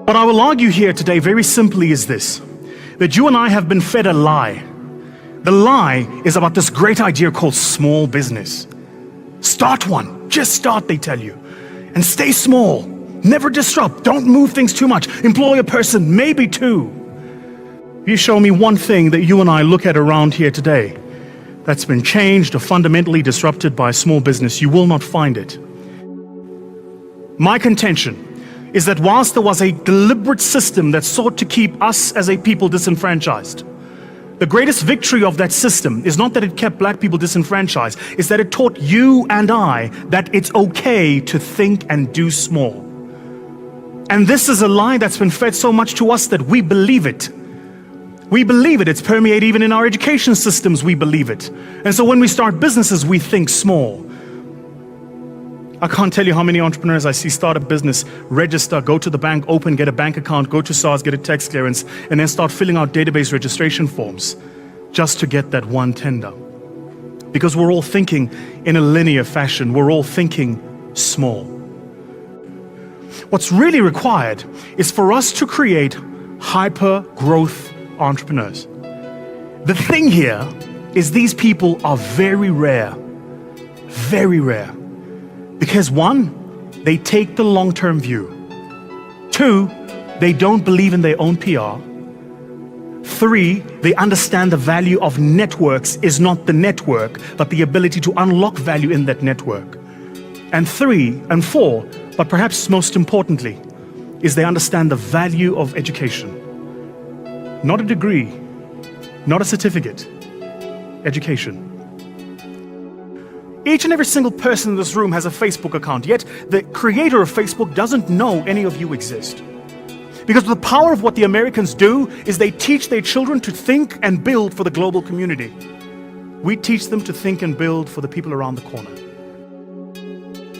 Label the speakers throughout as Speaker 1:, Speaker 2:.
Speaker 1: What I will argue here today very simply is this, that you and I have been fed a lie. The lie is about this great idea called small business. Start one, just start, they tell you, and stay small. Never disrupt, don't move things too much. Employ a person, maybe two. You show me one thing that you and I look at around here today that's been changed or fundamentally disrupted by a small business, you will not find it. My contention is that whilst there was a deliberate system that sought to keep us as a people disenfranchised, the greatest victory of that system is not that it kept black people disenfranchised, it's that it taught you and I that it's okay to think and do small. And this is a lie that's been fed so much to us that we believe it. We believe it. It's permeated even in our education systems, we believe it. And so when we start businesses, we think small. I can't tell you how many entrepreneurs I see start a business, register, go to the bank, open, get a bank account, go to SARS, get a tax clearance, and then start filling out database registration forms just to get that one tender. Because we're all thinking in a linear fashion. We're all thinking small. What's really required is for us to create hyper-growth entrepreneurs. The thing here is these people are very rare. Very rare. Because one, they take the long-term view. Two, they don't believe in their own PR. Three, they understand the value of networks is not the network, but the ability to unlock value in that network. And four, but perhaps most importantly, is they understand the value of education. Not a degree, not a certificate, education. Each and every single person in this room has a Facebook account, yet the creator of Facebook doesn't know any of you exist. Because the power of what the Americans do is they teach their children to think and build for the global community. We teach them to think and build for the people around the corner.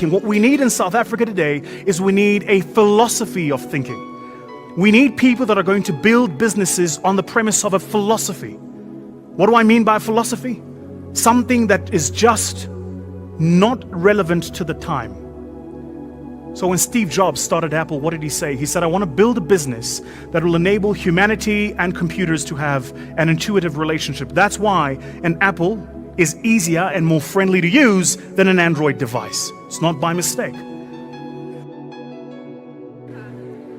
Speaker 1: And what we need in South Africa today is we need a philosophy of thinking. We need people that are going to build businesses on the premise of a philosophy. What do I mean by philosophy? Something that is just not relevant to the time. So when Steve Jobs started Apple, what did he say? He said, I want to build a business that will enable humanity and computers to have an intuitive relationship. That's why an Apple is easier and more friendly to use than an Android device. It's not by mistake.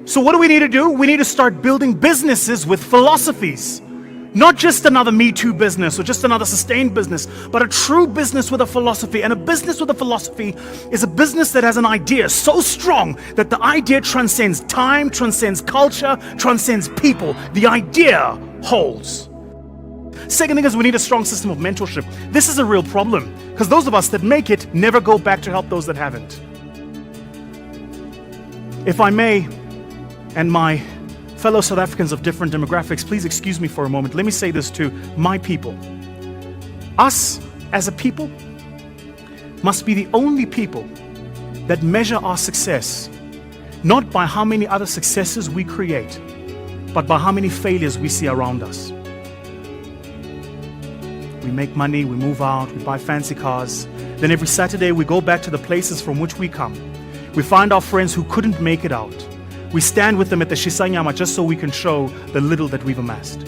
Speaker 1: So what do we need to do? We need to start building businesses with philosophies. Not just another Me Too business or just another sustained business, but a true business with a philosophy. And a business with a philosophy is a business that has an idea so strong that the idea transcends time, transcends culture, transcends people. The idea holds. Second thing is we need a strong system of mentorship. This is a real problem because those of us that make it never go back to help those that haven't. If I may, and my fellow South Africans of different demographics, please excuse me for a moment. Let me say this to my people. Us as a people must be the only people that measure our success, not by how many other successes we create, but by how many failures we see around us. We make money, we move out, we buy fancy cars. Then every Saturday we go back to the places from which we come. We find our friends who couldn't make it out. We stand with them at the Shisanyama just so we can show the little that we've amassed.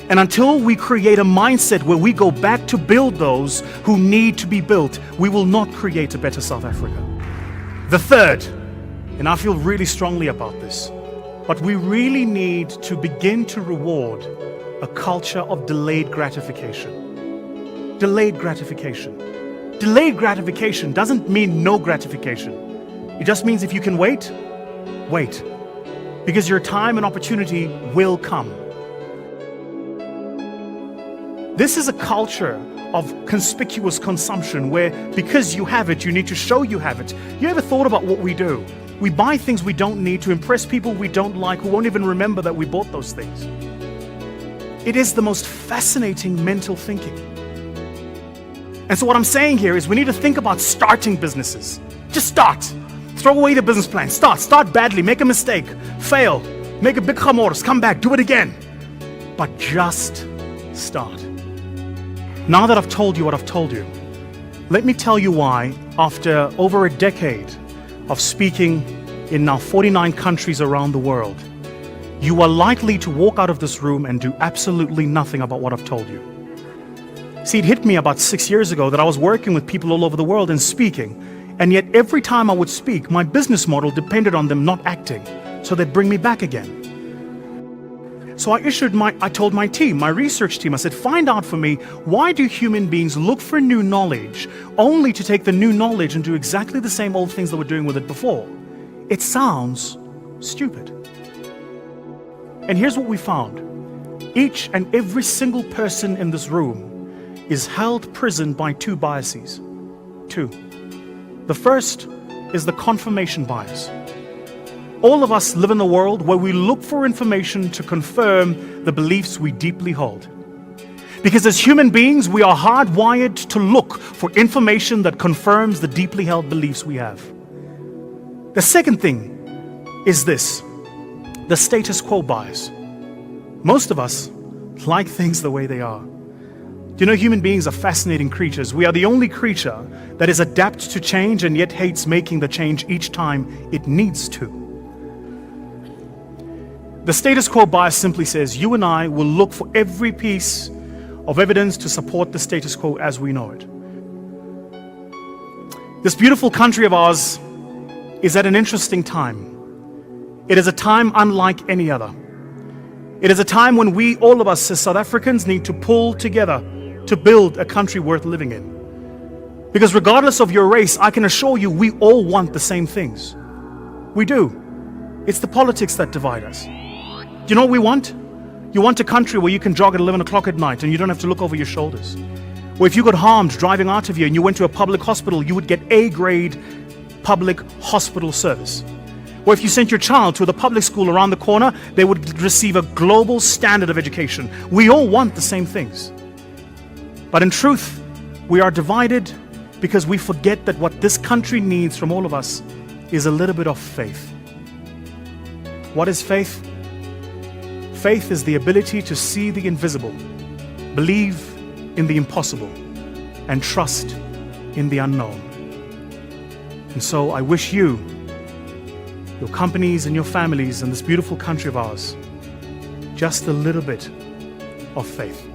Speaker 1: And until we create a mindset where we go back to build those who need to be built, we will not create a better South Africa. The third, and I feel really strongly about this, but we really need to begin to reward a culture of delayed gratification. Delayed gratification. Delayed gratification doesn't mean no gratification. It just means if you can wait, wait, because your time and opportunity will come. This is a culture of conspicuous consumption where because you have it, you need to show you have it. You ever thought about what we do? We buy things we don't need to impress people we don't like who won't even remember that we bought those things. It is the most fascinating mental thinking. And so what I'm saying here is we need to think about starting businesses. Just start. Throw away the business plan. Start badly, make a mistake, fail, make a big chamors, come back, do it again. But just start. Now that I've told you what I've told you, let me tell you why, after over a decade of speaking in now 49 countries around the world, you are likely to walk out of this room and do absolutely nothing about what I've told you. See, it hit me about 6 years ago that I was working with people all over the world and speaking, and yet every time I would speak, my business model depended on them not acting, so they'd bring me back again. So I told my team, my research team, I said, find out for me, why do human beings look for new knowledge only to take the new knowledge and do exactly the same old things that we're doing with it before? It sounds stupid. And here's what we found. Each and every single person in this room is held prisoned by two biases. Two. The first is the confirmation bias. All of us live in a world where we look for information to confirm the beliefs we deeply hold. Because as human beings, we are hardwired to look for information that confirms the deeply held beliefs we have. The second thing is this, the status quo bias. Most of us like things the way they are. Do you know human beings are fascinating creatures? We are the only creature that is adapted to change and yet hates making the change each time it needs to. The status quo bias simply says you and I will look for every piece of evidence to support the status quo as we know it. This beautiful country of ours is at an interesting time. It is a time unlike any other. It is a time when we, all of us as South Africans, need to pull together to build a country worth living in. Because regardless of your race, I can assure you we all want the same things. We do. It's the politics that divide us. Do you know what we want? You want a country where you can jog at 11 o'clock at night and you don't have to look over your shoulders. Or if you got harmed driving out of here and you went to a public hospital, you would get A-grade public hospital service. Or if you sent your child to the public school around the corner, they would receive a global standard of education. We all want the same things. But in truth, we are divided because we forget that what this country needs from all of us is a little bit of faith. What is faith? Faith is the ability to see the invisible, believe in the impossible, and trust in the unknown. And so I wish you, your companies and your families in this beautiful country of ours, just a little bit of faith.